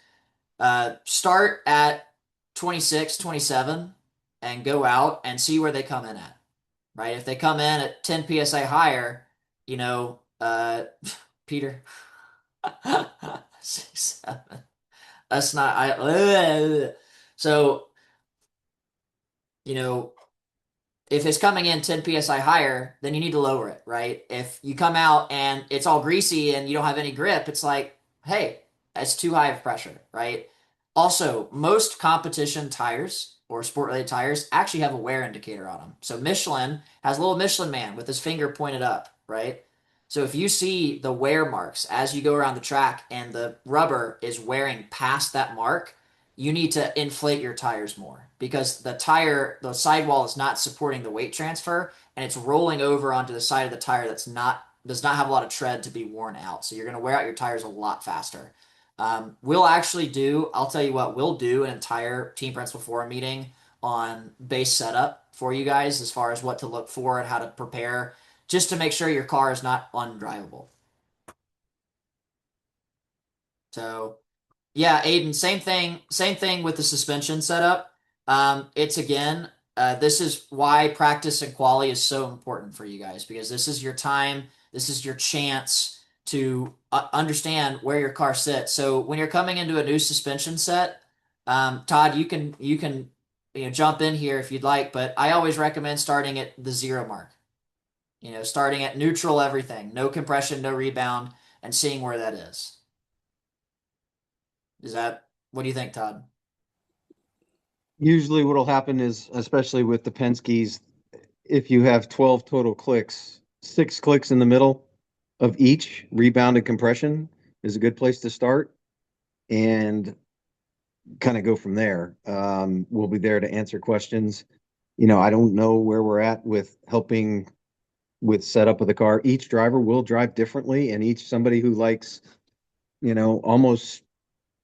start at 26, 27, and go out and see where they come in at, right? If they come in at 10 psi higher, you know, Peter, 6, 7. That's not so, you know, if it's coming in 10 psi higher, then you need to lower it, right? If you come out and it's all greasy and you don't have any grip, it's like, hey, that's too high of pressure, right? Also, most competition tires or sport related tires actually have a wear indicator on them. So Michelin has a little Michelin man with his finger pointed up, right? So if you see the wear marks as you go around the track and the rubber is wearing past that mark, you need to inflate your tires more because the sidewall is not supporting the weight transfer and it's rolling over onto the side of the tire does not have a lot of tread to be worn out. So you're going to wear out your tires a lot faster. I'll tell you what, we'll do an entire Team Principal Forum meeting on base setup for you guys as far as what to look for and how to prepare just to make sure your car is not undrivable. So yeah, Aiden, same thing with the suspension setup. It's again, this is why practice and quality is so important for you guys because this is your time, this is your chance to understand where your car sits. So when you're coming into a new suspension set, Todd, you jump in here if you'd like, but I always recommend starting at the 0 mark. Starting at neutral everything, no compression, no rebound, and seeing where that is. What do you think, Todd? Usually what'll happen is, especially with the Penske's, if you have 12 total clicks, 6 clicks in the middle of each rebound and compression is a good place to start and kind of go from there. We'll be there to answer questions. I don't know where we're at with helping with setup of the car. Each driver will drive differently, and somebody who likes, almost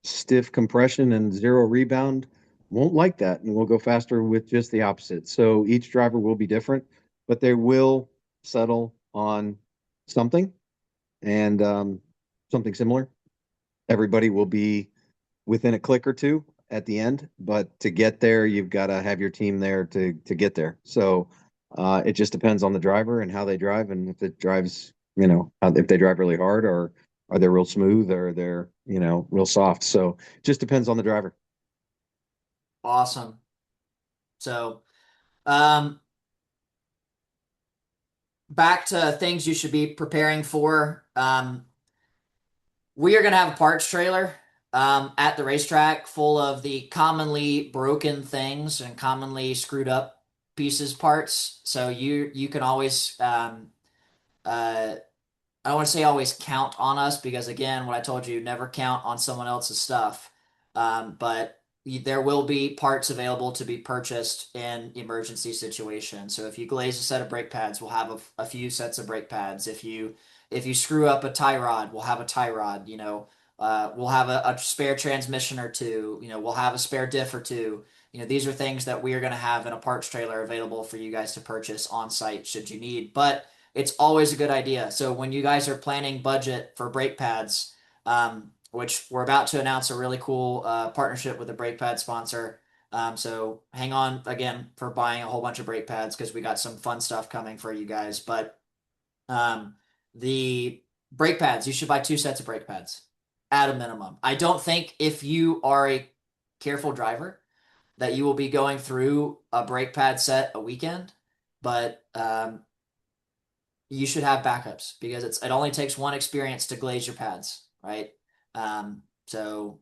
stiff compression and zero rebound won't like that, and we'll go faster with just the opposite. So each driver will be different, but they will settle on something and something similar. Everybody will be within a click or two at the end, but to get there, you've got to have your team there to get there. So it just depends on the driver and how they drive, and if it drives, if they drive really hard or are they real smooth or they're real soft. So it just depends on the driver. Awesome. So, um, back to things you should be preparing for. We are going to have a parts trailer at the racetrack full of the commonly broken things and commonly screwed up pieces, parts. So you can always uh, I don't want to say always count on us because again, what I told you, never count on someone else's stuff. But there will be parts available to be purchased in emergency situations. So if you glaze a set of brake pads, we'll have a few sets of brake pads. If you screw up a tie rod, we'll have a tie rod. We'll have a spare transmission or two. We'll have a spare diff or two. These are things that we are going to have in a parts trailer available for you guys to purchase on site should you need. But it's always a good idea. So when you guys are planning budget for brake pads, which we're about to announce a really cool partnership with a brake pad sponsor. So hang on again for buying a whole bunch of brake pads because we got some fun stuff coming for you guys. But the brake pads, you should buy 2 sets of brake pads at a minimum. I don't think if you are a careful driver that you will be going through a brake pad set a weekend, but you should have backups because it only takes one experience to glaze your pads, right? So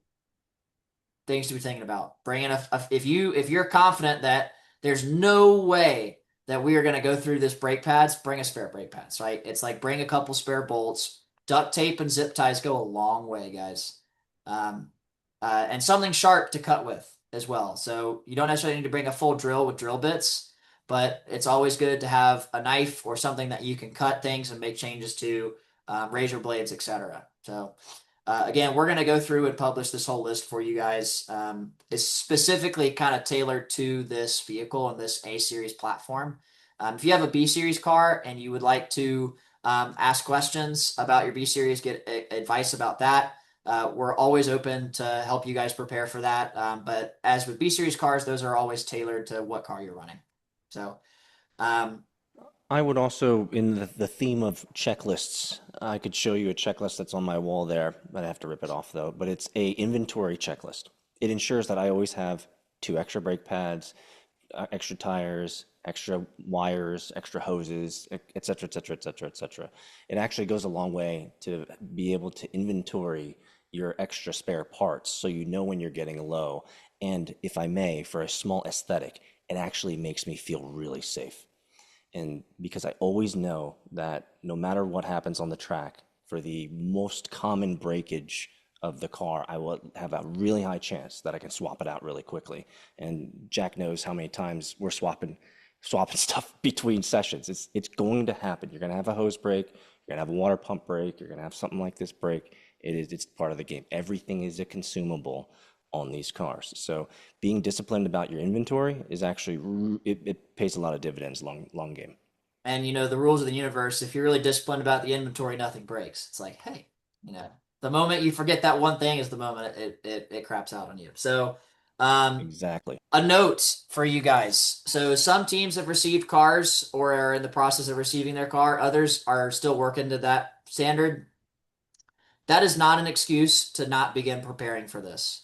things to be thinking about. Bring in if you're confident that there's no way that we are going to go through this brake pads, bring a spare brake pads, right? It's like bring a couple spare bolts. Duct tape and zip ties go a long way, guys. And something sharp to cut with as well. So you don't necessarily need to bring a full drill with drill bits, but it's always good to have a knife or something that you can cut things and make changes to, razor blades, etc. So again, we're going to go through and publish this whole list for you guys. It's specifically kind of tailored to this vehicle and this A series platform. If you have a B series car and you would like to ask questions about your B series, get advice about that, we're always open to help you guys prepare for that. But as with B series cars, those are always tailored to what car you're running. So, um, I would also, in the theme of checklists, I could show you a checklist that's on my wall there. I'd have to rip it off though, but it's a inventory checklist. It ensures that I always have two extra brake pads, extra tires, extra wires, extra hoses, et cetera, et cetera, et cetera, et cetera. It actually goes a long way to be able to inventory your extra spare parts so you know when you're getting low. And if I may, for a small aesthetic, it actually makes me feel really safe. And because I always know that no matter what happens on the track, for the most common breakage of the car, I will have a really high chance that I can swap it out really quickly. And Jack knows how many times we're swapping stuff between sessions. It's going to happen. You're gonna have a hose break, you're gonna have a water pump break, you're gonna have something like this break. It's part of the game. Everything is a consumable on these cars. So being disciplined about your inventory is actually it pays a lot of dividends long game. and the rules of the universe, if you're really disciplined about the inventory, nothing breaks. It's like, hey, the moment you forget that one thing is the moment it craps out on you. So, um, Exactly. a note for you guys. So some teams have received cars or are in the process of receiving their car. Others are still working to that standard. That is not an excuse to not begin preparing for this.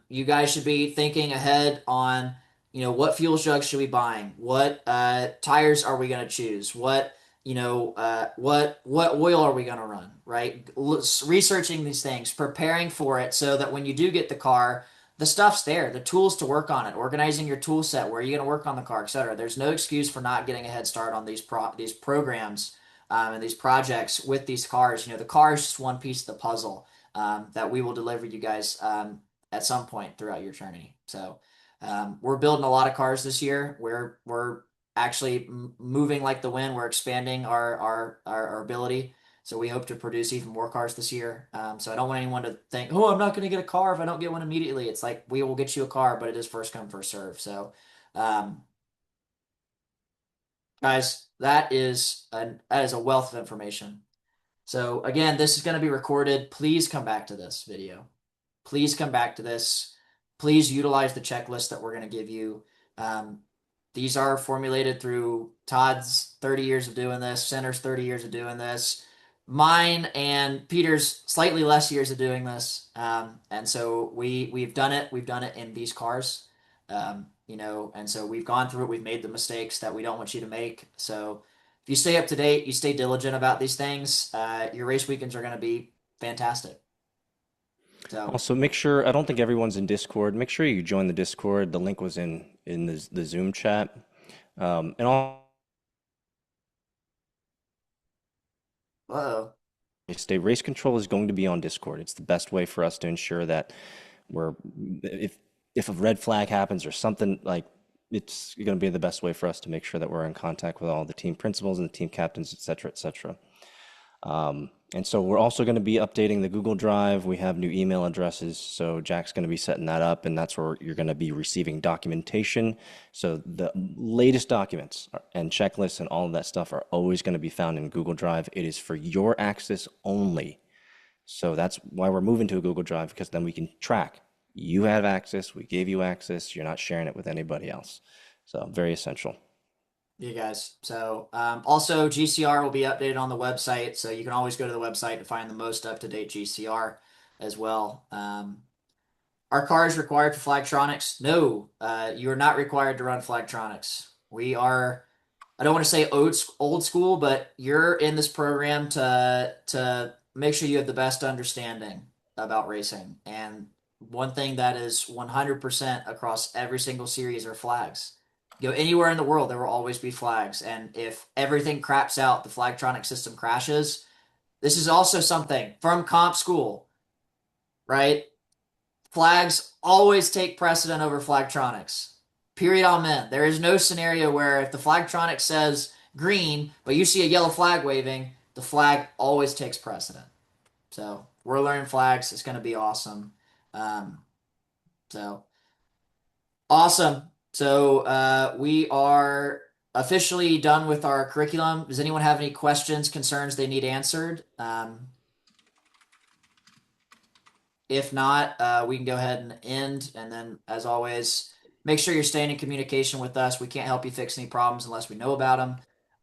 You guys should be thinking ahead on, what fuel jugs should we buying? What tires are we going to choose? What oil are we going to run? Right? Researching these things, preparing for it, so that when you do get the car, the stuff's there, the tools to work on it, organizing your tool set, where are you going to work on the car, etc. There's no excuse for not getting a head start on these programs, and these projects with these cars. The car is just one piece of the puzzle, that we will deliver you guys, at some point throughout your journey. So, we're building a lot of cars this year. We're actually moving like the wind. We're expanding our ability. So we hope to produce even more cars this year. So I don't want anyone to think, oh, I'm not going to get a car if I don't get one immediately. It's like we will get you a car, but it is first come, first serve. So, um, guys, that is a wealth of information. So again, this is going to be recorded. Please come back to this video. Please come back to this. Please utilize the checklist that we're going to give you. Um, these are formulated through Todd's 30 years of doing this, Center's 30 years of doing this, mine and Peter's slightly less years of doing this. And so we've done it. We've done it in these cars. And so we've gone through it. We've made the mistakes that we don't want you to make. So if you stay up to date, you stay diligent about these things, your race weekends are going to be fantastic. So, Also, make sure, I don't think everyone's in Discord. Make sure you join the Discord. The link was in the Zoom chat. And all uh-oh. stay race control is going to be on Discord. It's the best way for us to ensure that we're if a red flag happens or something, like it's going to be the best way for us to make sure that we're in contact with all the team principals and the team captains, et cetera, et cetera. And so we're also going to be updating the Google Drive. We have new email addresses, so Jack's going to be setting that up, and that's where you're going to be receiving documentation. So the latest documents and checklists and all of that stuff are always going to be found in Google Drive. It is for your access only. So that's why we're moving to a Google Drive, because then we can track. You have access, we gave you access, you're not sharing it with anybody else. So very essential. You guys. So, also GCR will be updated on the website, so you can always go to the website to find the most up-to-date GCR as well. Are cars required for Flagtronics? No, you are not required to run Flagtronics. We are, I don't want to say old school, but you're in this program to make sure you have the best understanding about racing. And one thing that is 100% across every single series are flags. Go anywhere in the world, there will always be flags. And if everything craps out, the Flagtronic system crashes. This is also something from comp school, right? Flags always take precedent over flagtronics. Period on men. There is no scenario where if the flagtronic says green, but you see a yellow flag waving, the flag always takes precedent. So we're learning flags. It's going to be awesome. Um, so awesome. So we are officially done with our curriculum. Does anyone have any questions, concerns they need answered? If not, we can go ahead and end. And then, as always, make sure you're staying in communication with us. We can't help you fix any problems unless we know about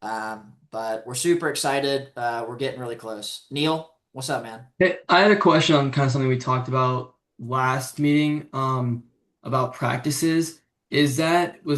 them. But we're super excited. We're getting really close. Neil, what's up, man? Hey, I had a question on kind of something we talked about last meeting, about practices. Was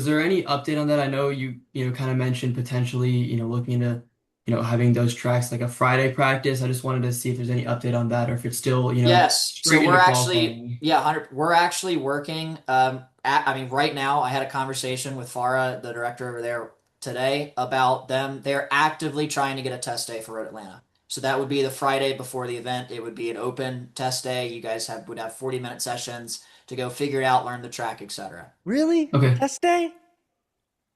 there any update on that? I know you kind of mentioned potentially, looking into, having those tracks like a Friday practice. I just wanted to see if there's any update on that or if it's still, Yes. So straight we're into actually, qualifying. yeah, 100, we're actually working. I mean, right now, I had a conversation with Farah, the director over there today, about them. They're actively trying to get a test day for Road Atlanta. So that would be the Friday before the event. It would be an open test day. You guys would have 40-minute sessions to go figure it out, learn the track, etc. Really? Okay. Test day?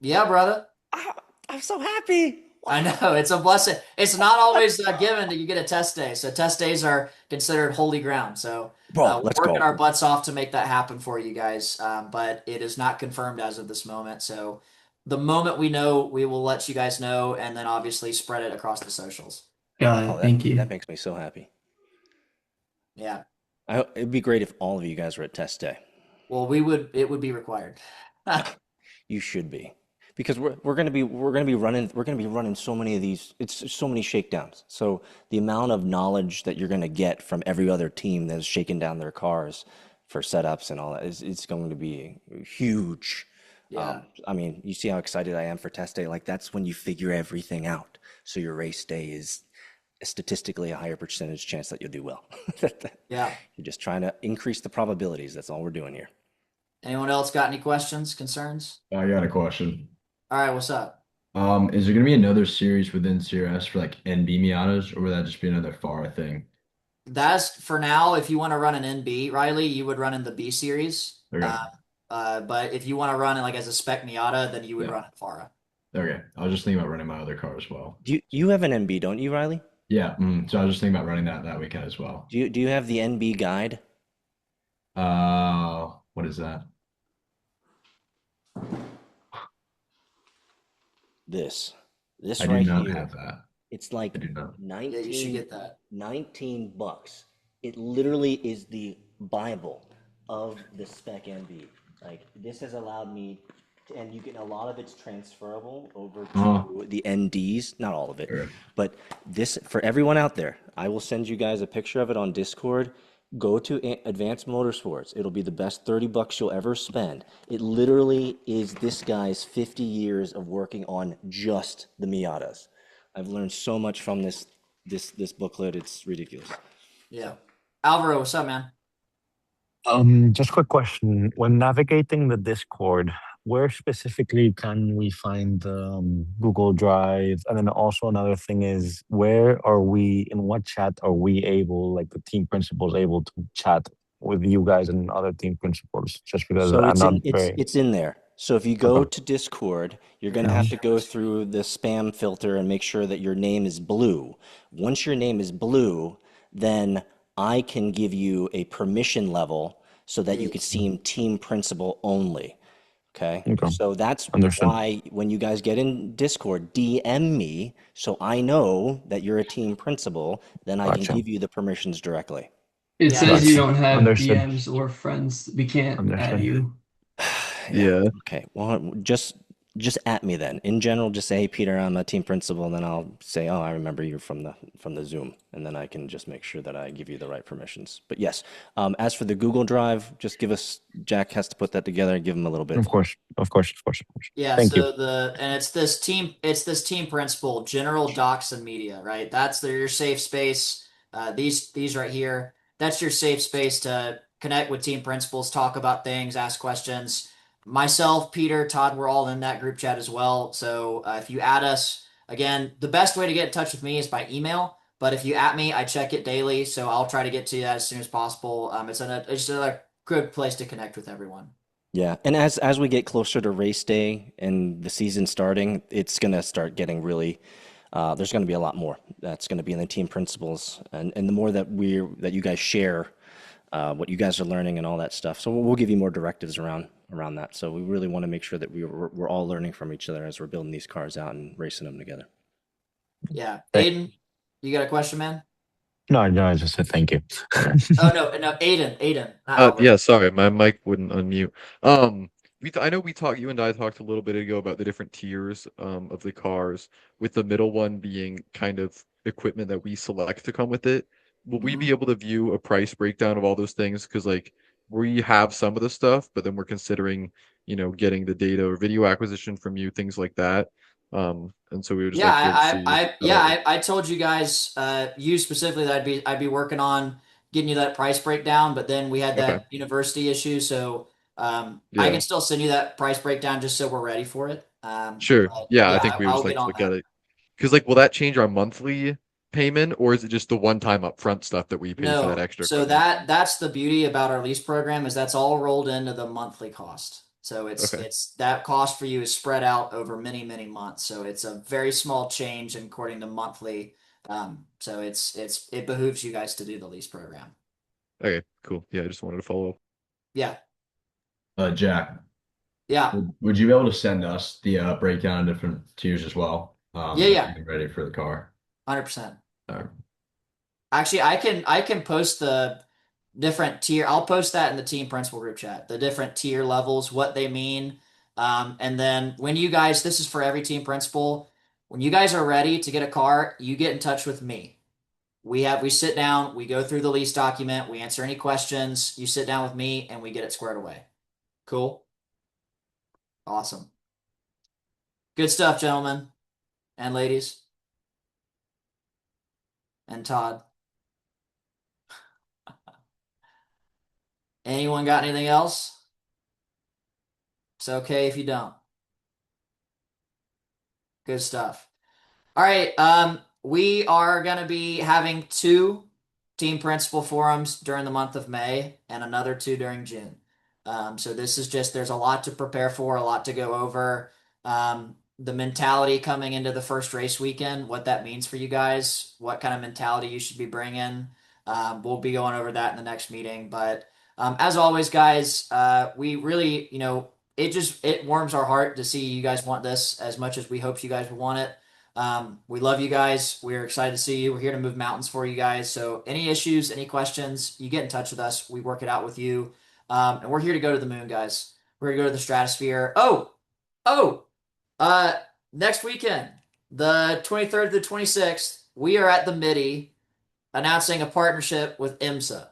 Yeah, brother. Ah, I'm so happy. I Wow. know it's a blessing. It's not always given that you get a test day. So test days are considered holy ground. So Bro, let's we're working go. our butts off to make that happen for you guys. But it is not confirmed as of this moment. So the moment we know, we will let you guys know, and then obviously spread it across the socials. Got Oh, it. that Thank you. that makes me so happy. Yeah. It'd be great if all of you guys were at test day. Well, we would. It would be required. You should be. Because we're gonna be running so many of these. It's so many shakedowns. So the amount of knowledge that you're gonna get from every other team that's shaking down their cars for setups and all that is it's going to be huge. Yeah. I mean, you see how excited I am for test day. Like that's when you figure everything out. So your race day is statistically a higher percentage chance that you'll do well. Yeah. You're just trying to increase the probabilities. That's all we're doing here. Anyone else got any questions, concerns? I got a question. All right. What's up? Is there gonna be another series within CRS for like NB Miatas, or will that just be another FAR thing? That's for now. If you want to run an NB, Riley, you would run in the B series. Okay. But if you want to run it like as a spec Miata, then you would Yeah. run it Farah. Okay. I was just thinking about running my other car as well. You have an NB, don't you, Riley? Yeah. So I was just thinking about running that weekend as well. Do you have the NB guide? What is that? This. This I do right not here. have that. It's like I do not. Yeah, you should 19, get that. 19 bucks. It literally is the Bible of the spec NB. Like this has allowed me and you get a lot of it's transferable over Oh, to the NDs, not all of it, okay. but this for everyone out there. I will send you guys a picture of it on Discord. Go to Advanced Motorsports. It'll be the best 30 bucks you'll ever spend. It literally is this guy's 50 years of working on just the Miatas. I've learned so much from this booklet. It's ridiculous. Yeah. Alvaro, what's up, man? Just quick question. When navigating the Discord, where specifically can we find Google Drive? And then also another thing is, where are we, in what chat are we able, like the team principals, able to chat with you guys and other team principals? Just because So I'm it's not in it's very, it's in there. So if you okay. go to Discord, you're going to Yeah. have to go through the spam filter and make sure that your name is blue. Once your name is blue, then I can give you a permission level so that you can see team principal only. Okay? Okay. So that's Understood. why when you guys get in Discord, DM me so I know that you're a team principal, then I can Gotcha. give you the permissions directly. It Yeah, says you Gotcha. don't have Understood. DMs or friends. We can't add Understood. you. Yeah. Yeah. Okay. Well, just at me then. In general, just say, "Hey, Peter, I'm a team principal," and then I'll say, "Oh, I remember you from the Zoom," and then I can just make sure that I give you the right permissions. But yes, as for the Google Drive, just give us. Jack has to put that together and give him a little bit of Of time. course. Of course. Of course. Of course. Yeah, Thank you. so it's this team principal, general docs and media, right? That's your safe space. These right here, that's your safe space to connect with team principals, talk about things, ask questions. Myself, Peter, Todd, we're all in that group chat as well. So if you add us, again, the best way to get in touch with me is by email. But if you at me, I check it daily, so I'll try to get to you as soon as possible. It's just another good place to connect with everyone. Yeah, and as we get closer to race day and the season starting, it's gonna start getting really. There's gonna be a lot more that's gonna be in the team principles, and the more that you guys share what you guys are learning and all that stuff. So we'll give you more directives around that. So we really want to make sure that we're all learning from each other as we're building these cars out and racing them together. Yeah. Thank- Aiden, you got a question, man? No, no, I just said thank you. Oh no, Aiden, not Albert. Yeah, sorry, my mic wouldn't unmute. I know we talked, you and I talked a little bit ago about the different tiers of the cars, with the middle one being kind of equipment that we select to come with it. Will we be Mhm. able to view a price breakdown of all those things? Because like we have some of the stuff, but then we're considering, getting the data or video acquisition from you, things like that. And so we would just Yeah, like to be able to see that all. I told you guys, you specifically that I'd be working on getting you that price breakdown, but then we had Okay. that university issue, so I can Yeah. still send you that price breakdown just so we're ready for it. Sure. But Yeah, I yeah, think we would I'll just get like to on look at that. it. Because like, will that change our monthly payment, or is it just the one-time upfront stuff that we pay for that No, extra so equipment? that's the beauty about our lease program is that's all rolled into the monthly cost. So Okay. it's that cost for you is spread out over many months. So it's a very small change according to monthly. So it behooves you guys to do the lease program. Okay, cool. Yeah, I just wanted to follow up. Yeah, Jack, yeah, would you be able to send us the breakdown of different tiers as well? As we yeah, get ready for the car. 100%. Uh, Actually, I can post the different tier. I'll post that in the team principal group chat. The different tier levels, what they mean, and then when you guys, this is for every team principal. When you guys are ready to get a car, you get in touch with me. We sit down, we go through the lease document, we answer any questions. You sit down with me, and we get it squared away. Cool, awesome, good stuff, gentlemen and ladies, and Todd. Anyone got anything else? It's okay if you don't. Good stuff. All right. We are going to be having two team principal forums during the month of May and another two during June. So this is just, there's a lot to prepare for, a lot to go over. The mentality coming into the first race weekend, what that means for you guys, what kind of mentality you should be bringing. We'll be going over that in the next meeting. But as always, guys, we really, it warms our heart to see you guys want this as much as we hope you guys would want it. We love you guys. We're excited to see you. We're here to move mountains for you guys. So any issues, any questions, you get in touch with us. We work it out with you. And we're here to go to the moon, guys. We're here to go to the stratosphere. Oh, uh, next weekend, the 23rd to the 26th, we are at the MIDI announcing a partnership with IMSA.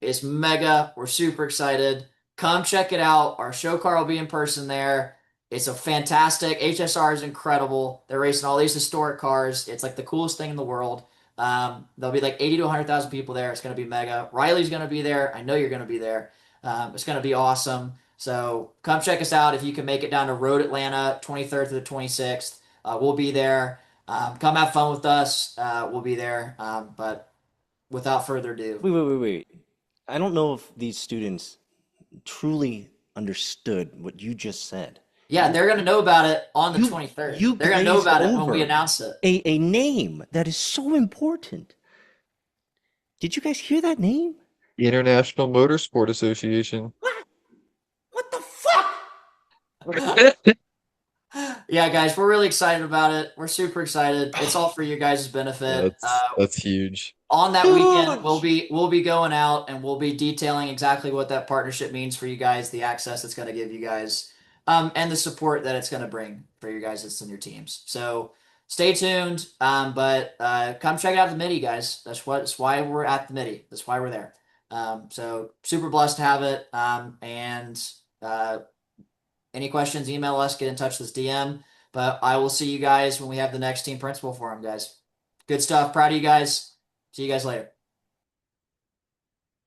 It's mega. We're super excited. Come check it out. Our show car will be in person there. It's a fantastic. HSR is incredible. They're racing all these historic cars. It's like the coolest thing in the world. There'll be like 80 to 100,000 people there. It's going to be mega. Riley's going to be there. I know you're going to be there. It's going to be awesome. So come check us out if you can make it down to Road Atlanta, 23rd to the 26th. We'll be there. Come have fun with us. We'll be there. But without further ado, Wait. I don't know if these students truly understood what you just said. yeah, they're going to know about it on the You 23rd. They're going to know glazed about it when we over announce it. a name that is so important. Did you guys hear that name? International Motorsport Association. What? What the fuck? Yeah, guys, we're really excited about it. We're super excited. It's all for your guys' benefit. That's huge. On that weekend, Huge! we'll be going out and we'll be detailing exactly what that partnership means for you guys, the access it's going to give you guys, and the support that it's going to bring for your guys that's in your teams. So stay tuned. But come check out the MIDI, guys. That's why we're at the MIDI. That's why we're there. So super blessed to have it. And any questions, email us, get in touch with us DM. But I will see you guys when we have the next team principal forum, guys. Good stuff. Proud of you guys. See you guys later.